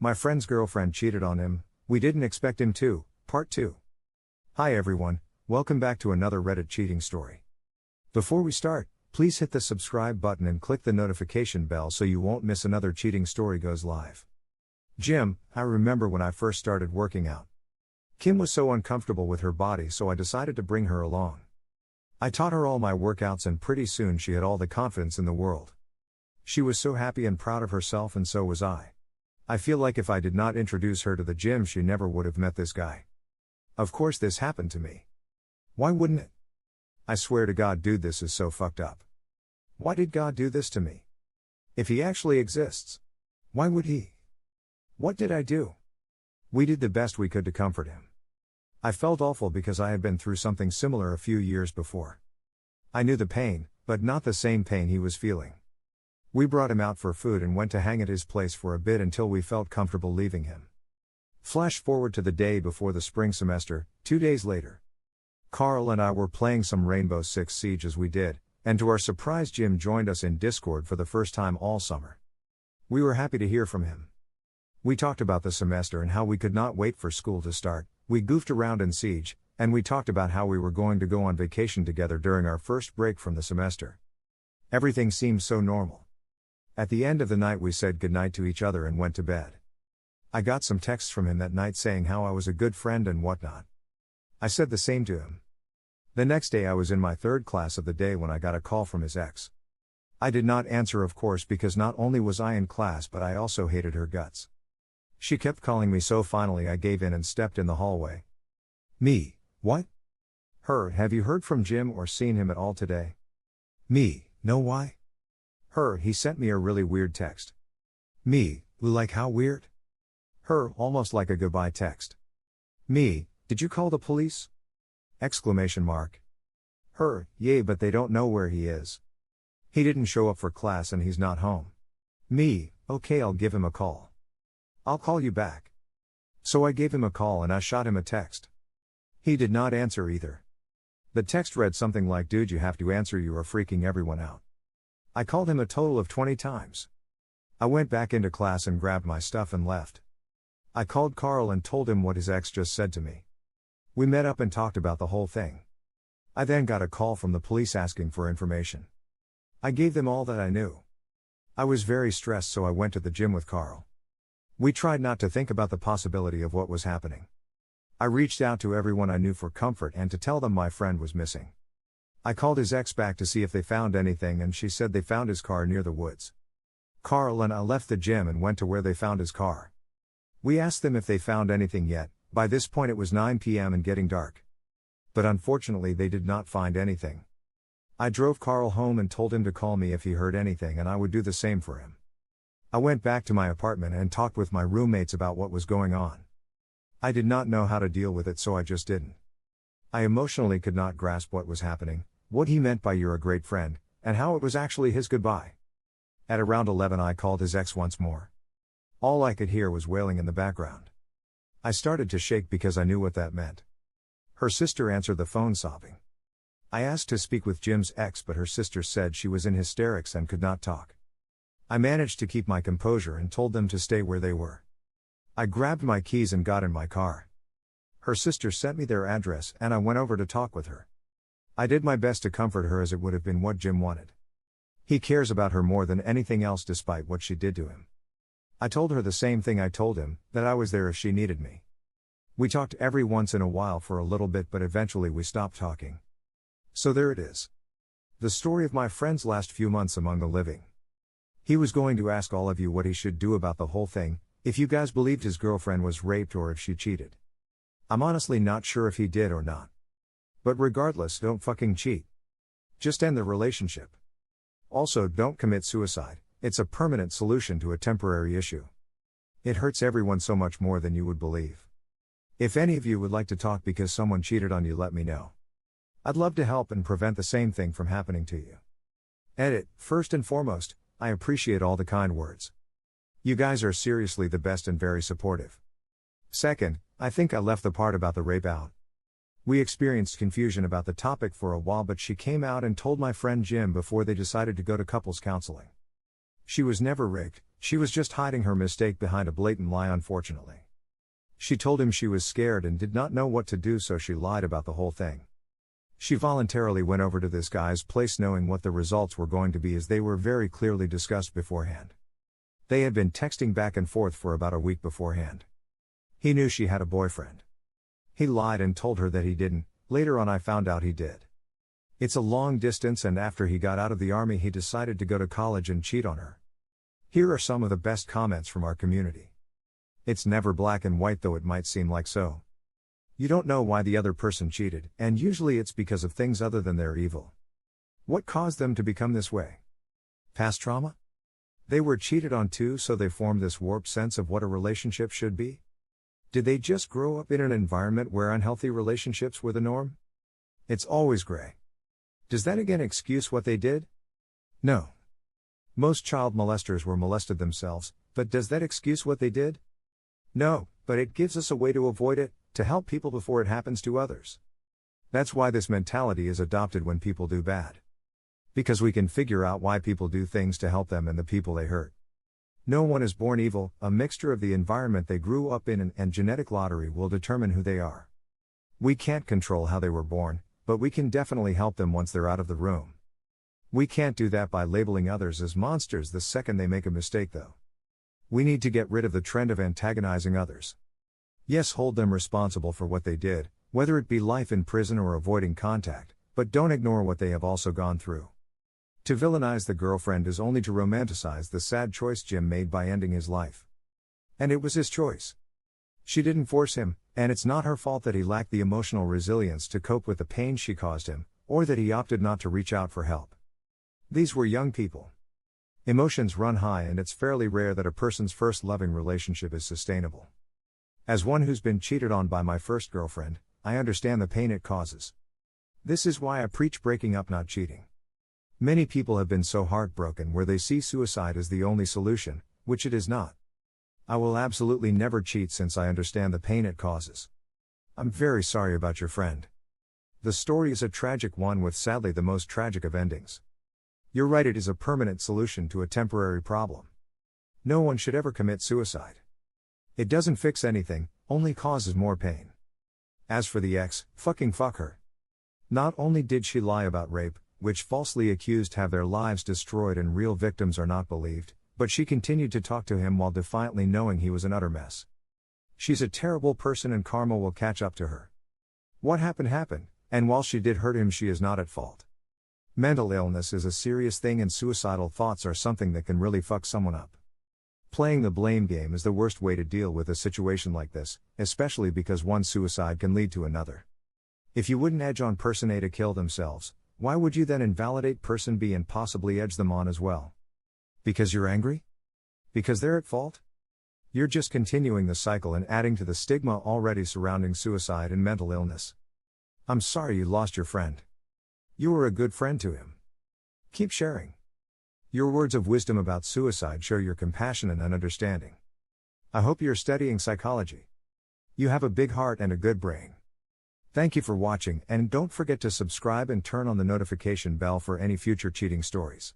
My friend's girlfriend cheated on him, we didn't expect him to, Part 2. Hi everyone, welcome back to another Reddit cheating story. Before we start, please hit the subscribe button and click the notification bell so you won't miss another cheating story goes live. Jim, I remember when I first started working out. Kim was so uncomfortable with her body, so I decided to bring her along. I taught her all my workouts and pretty soon she had all the confidence in the world. She was so happy and proud of herself, and so was I. I feel like if I did not introduce her to the gym, she never would have met this guy. Of course this happened to me. Why wouldn't it? I swear to God, dude, this is so fucked up. Why did God do this to me? If he actually exists, why would he? What did I do? We did the best we could to comfort him. I felt awful because I had been through something similar a few years before. I knew the pain, but not the same pain he was feeling. We brought him out for food and went to hang at his place for a bit until we felt comfortable leaving him. Flash forward to the day before the spring semester, 2 days later. Carl and I were playing some Rainbow Six Siege as we did, and to our surprise Jim joined us in Discord for the first time all summer. We were happy to hear from him. We talked about the semester and how we could not wait for school to start, we goofed around in Siege, and we talked about how we were going to go on vacation together during our first break from the semester. Everything seemed so normal. At the end of the night we said goodnight to each other and went to bed. I got some texts from him that night saying how I was a good friend and whatnot. I said the same to him. The next day I was in my third class of the day when I got a call from his ex. I did not answer, of course, because not only was I in class but I also hated her guts. She kept calling me, so finally I gave in and stepped in the hallway. Me, what? Her, have you heard from Jim or seen him at all today? Me, no, why? Her, he sent me a really weird text. Me, like how weird? Her, almost like a goodbye text. Me, did you call the police? Exclamation mark. Her, yay, but they don't know where he is. He didn't show up for class and he's not home. Me, okay, I'll give him a call. I'll call you back. So I gave him a call and I shot him a text. He did not answer either. The text read something like, dude, you have to answer, you are freaking everyone out. I called him a total of 20 times. I went back into class and grabbed my stuff and left. I called Carl and told him what his ex just said to me. We met up and talked about the whole thing. I then got a call from the police asking for information. I gave them all that I knew. I was very stressed, so I went to the gym with Carl. We tried not to think about the possibility of what was happening. I reached out to everyone I knew for comfort and to tell them my friend was missing. I called his ex back to see if they found anything and she said they found his car near the woods. Carl and I left the gym and went to where they found his car. We asked them if they found anything yet. By this point it was 9 p.m. and getting dark. But unfortunately they did not find anything. I drove Carl home and told him to call me if he heard anything and I would do the same for him. I went back to my apartment and talked with my roommates about what was going on. I did not know how to deal with it, so I just didn't. I emotionally could not grasp what was happening, what he meant by "you're a great friend," and how it was actually his goodbye. At around 11 I called his ex once more. All I could hear was wailing in the background. I started to shake because I knew what that meant. Her sister answered the phone sobbing. I asked to speak with Jim's ex, but her sister said she was in hysterics and could not talk. I managed to keep my composure and told them to stay where they were. I grabbed my keys and got in my car. Her sister sent me their address and I went over to talk with her. I did my best to comfort her, as it would have been what Jim wanted. He cares about her more than anything else despite what she did to him. I told her the same thing I told him, that I was there if she needed me. We talked every once in a while for a little bit, but eventually we stopped talking. So there it is. The story of my friend's last few months among the living. He was going to ask all of you what he should do about the whole thing, if you guys believed his girlfriend was raped or if she cheated. I'm honestly not sure if he did or not. But regardless, don't fucking cheat. Just end the relationship. Also, don't commit suicide. It's a permanent solution to a temporary issue. It hurts everyone so much more than you would believe. If any of you would like to talk because someone cheated on you, let me know. I'd love to help and prevent the same thing from happening to you. Edit, first and foremost, I appreciate all the kind words. You guys are seriously the best and very supportive. Second, I think I left the part about the rape out. We experienced confusion about the topic for a while, but she came out and told my friend Jim before they decided to go to couples counseling. She was never rigged, she was just hiding her mistake behind a blatant lie, unfortunately. She told him she was scared and did not know what to do, so she lied about the whole thing. She voluntarily went over to this guy's place knowing what the results were going to be, as they were very clearly discussed beforehand. They had been texting back and forth for about a week beforehand. He knew she had a boyfriend. He lied and told her that he didn't. Later on I found out he did. It's a long distance, and after he got out of the army he decided to go to college and cheat on her. Here are some of the best comments from our community. It's never black and white, though it might seem like so. You don't know why the other person cheated, and usually it's because of things other than their evil. What caused them to become this way? Past trauma? They were cheated on too, so they formed this warped sense of what a relationship should be? Did they just grow up in an environment where unhealthy relationships were the norm? It's always gray. Does that again excuse what they did? No. Most child molesters were molested themselves, but does that excuse what they did? No, but it gives us a way to avoid it, to help people before it happens to others. That's why this mentality is adopted when people do bad. Because we can figure out why people do things to help them and the people they hurt. No one is born evil, a mixture of the environment they grew up in and genetic lottery will determine who they are. We can't control how they were born, but we can definitely help them once they're out of the room. We can't do that by labeling others as monsters the second they make a mistake, though. We need to get rid of the trend of antagonizing others. Yes, hold them responsible for what they did, whether it be life in prison or avoiding contact, but don't ignore what they have also gone through. To villainize the girlfriend is only to romanticize the sad choice Jim made by ending his life. And it was his choice. She didn't force him, and it's not her fault that he lacked the emotional resilience to cope with the pain she caused him, or that he opted not to reach out for help. These were young people. Emotions run high, and it's fairly rare that a person's first loving relationship is sustainable. As one who's been cheated on by my first girlfriend, I understand the pain it causes. This is why I preach breaking up, not cheating. Many people have been so heartbroken where they see suicide as the only solution, which it is not. I will absolutely never cheat since I understand the pain it causes. I'm very sorry about your friend. The story is a tragic one with sadly the most tragic of endings. You're right, it is a permanent solution to a temporary problem. No one should ever commit suicide. It doesn't fix anything, only causes more pain. As for the ex, fuck her. Not only did she lie about rape, which falsely accused have their lives destroyed and real victims are not believed, but she continued to talk to him while defiantly knowing he was an utter mess. She's a terrible person and karma will catch up to her. What happened, and while she did hurt him, she is not at fault. Mental illness is a serious thing, and suicidal thoughts are something that can really fuck someone up. Playing the blame game is the worst way to deal with a situation like this, especially because one suicide can lead to another. If you wouldn't edge on person A to kill themselves, why would you then invalidate person B and possibly edge them on as well? Because you're angry? Because they're at fault? You're just continuing the cycle and adding to the stigma already surrounding suicide and mental illness. I'm sorry you lost your friend. You were a good friend to him. Keep sharing. Your words of wisdom about suicide show your compassion and understanding. I hope you're studying psychology. You have a big heart and a good brain. Thank you for watching, and don't forget to subscribe and turn on the notification bell for any future cheating stories.